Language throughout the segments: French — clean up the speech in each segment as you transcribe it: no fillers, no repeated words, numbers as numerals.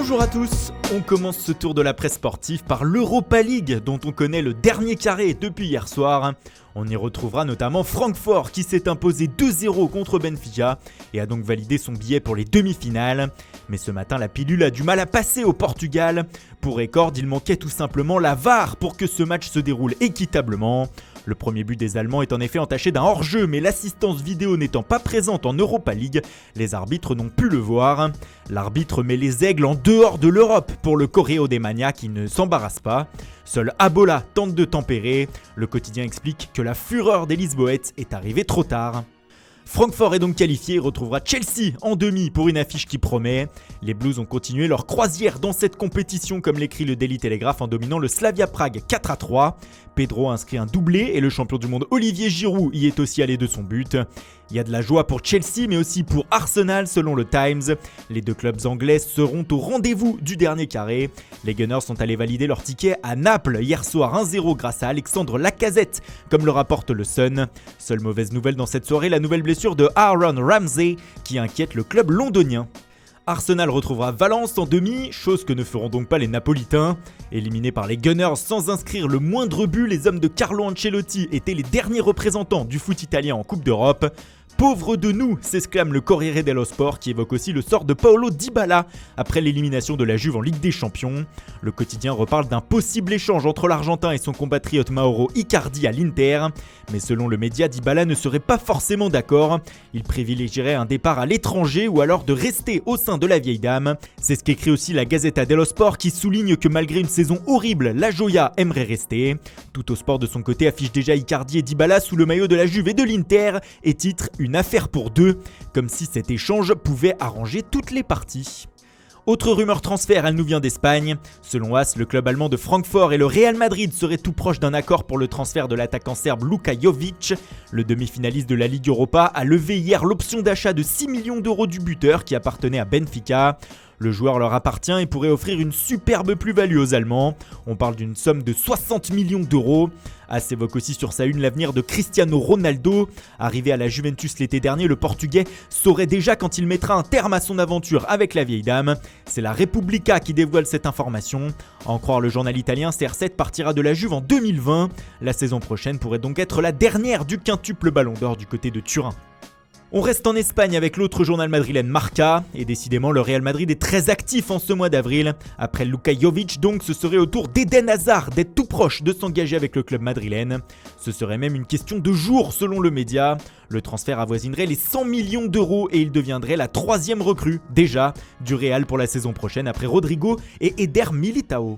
Bonjour à tous, on commence ce tour de la presse sportive par l'Europa League dont on connaît le dernier carré depuis hier soir. On y retrouvera notamment Francfort qui s'est imposé 2-0 contre Benfica et a donc validé son billet pour les demi-finales. Mais ce matin, la pilule a du mal à passer au Portugal. Pour record, il manquait tout simplement la VAR pour que ce match se déroule équitablement. Le premier but des Allemands est en effet entaché d'un hors-jeu, mais l'assistance vidéo n'étant pas présente en Europa League, les arbitres n'ont pu le voir. L'arbitre met les aigles en dehors de l'Europe pour le Correo des Mania qui ne s'embarrasse pas. Seul Abola tente de tempérer. Le quotidien explique que la fureur des Lisboètes est arrivée trop tard. Francfort est donc qualifié et retrouvera Chelsea en demi pour une affiche qui promet. Les Blues ont continué leur croisière dans cette compétition comme l'écrit le Daily Telegraph en dominant le Slavia Prague 4-3. Pedro a inscrit un doublé et le champion du monde Olivier Giroud y est aussi allé de son but. Il y a de la joie pour Chelsea mais aussi pour Arsenal selon le Times. Les deux clubs anglais seront au rendez-vous du dernier carré. Les Gunners sont allés valider leur ticket à Naples hier soir 1-0 grâce à Alexandre Lacazette comme le rapporte le Sun. Seule mauvaise nouvelle dans cette soirée, la nouvelle blessure de Aaron Ramsey qui inquiète le club londonien. Arsenal retrouvera Valence en demi, chose que ne feront donc pas les Napolitains. Éliminés par les Gunners sans inscrire le moindre but, les hommes de Carlo Ancelotti étaient les derniers représentants du foot italien en Coupe d'Europe. Pauvre de nous, s'exclame le Corriere dello Sport qui évoque aussi le sort de Paulo Dybala après l'élimination de la Juve en Ligue des Champions. Le quotidien reparle d'un possible échange entre l'Argentin et son compatriote Mauro Icardi à l'Inter. Mais selon le média, Dybala ne serait pas forcément d'accord. Il privilégierait un départ à l'étranger ou alors de rester au sein de la vieille dame. C'est ce qu'écrit aussi la Gazzetta dello Sport qui souligne que malgré une saison horrible, la Joya aimerait rester. Tout au sport de son côté affiche déjà Icardi et Dybala sous le maillot de la Juve et de l'Inter et titre une affaire pour deux, comme si cet échange pouvait arranger toutes les parties. Autre rumeur transfert, elle nous vient d'Espagne. Selon AS, le club allemand de Francfort et le Real Madrid seraient tout proches d'un accord pour le transfert de l'attaquant serbe Luka Jovic. Le demi-finaliste de la Ligue Europa a levé hier l'option d'achat de 6 millions d'euros du buteur qui appartenait à Benfica. Le joueur leur appartient et pourrait offrir une superbe plus-value aux Allemands. On parle d'une somme de 60 millions d'euros. AS évoque aussi sur sa une l'avenir de Cristiano Ronaldo. Arrivé à la Juventus l'été dernier, le Portugais saurait déjà quand il mettra un terme à son aventure avec la vieille dame. C'est la Repubblica qui dévoile cette information. À en croire le journal italien, CR7 partira de la Juve en 2020. La saison prochaine pourrait donc être la dernière du quintuple ballon d'or du côté de Turin. On reste en Espagne avec l'autre journal madrilène Marca, et décidément le Real Madrid est très actif en ce mois d'avril. Après Luka Jovic donc, ce serait au tour d'Eden Hazard d'être tout proche de s'engager avec le club madrilène. Ce serait même une question de jours selon le média. Le transfert avoisinerait les 100 millions d'euros et il deviendrait la troisième recrue, déjà, du Real pour la saison prochaine après Rodrigo et Eder Militao.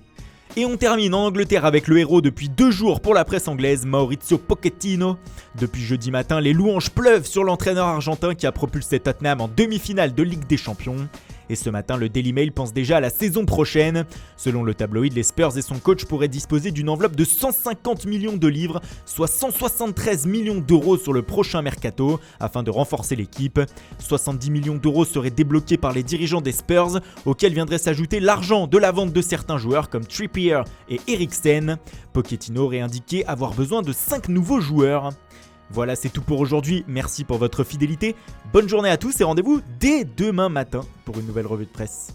Et on termine en Angleterre avec le héros depuis 2 jours pour la presse anglaise, Mauricio Pochettino. Depuis jeudi matin, les louanges pleuvent sur l'entraîneur argentin qui a propulsé Tottenham en demi-finale de Ligue des Champions. Et ce matin, le Daily Mail pense déjà à la saison prochaine. Selon le tabloïd, les Spurs et son coach pourraient disposer d'une enveloppe de 150 millions de livres, soit 173 millions d'euros sur le prochain mercato, afin de renforcer l'équipe. 70 millions d'euros seraient débloqués par les dirigeants des Spurs, auxquels viendrait s'ajouter l'argent de la vente de certains joueurs comme Trippier et Eriksen. Pochettino aurait indiqué avoir besoin de 5 nouveaux joueurs. Voilà, c'est tout pour aujourd'hui. Merci pour votre fidélité. Bonne journée à tous et rendez-vous dès demain matin pour une nouvelle revue de presse.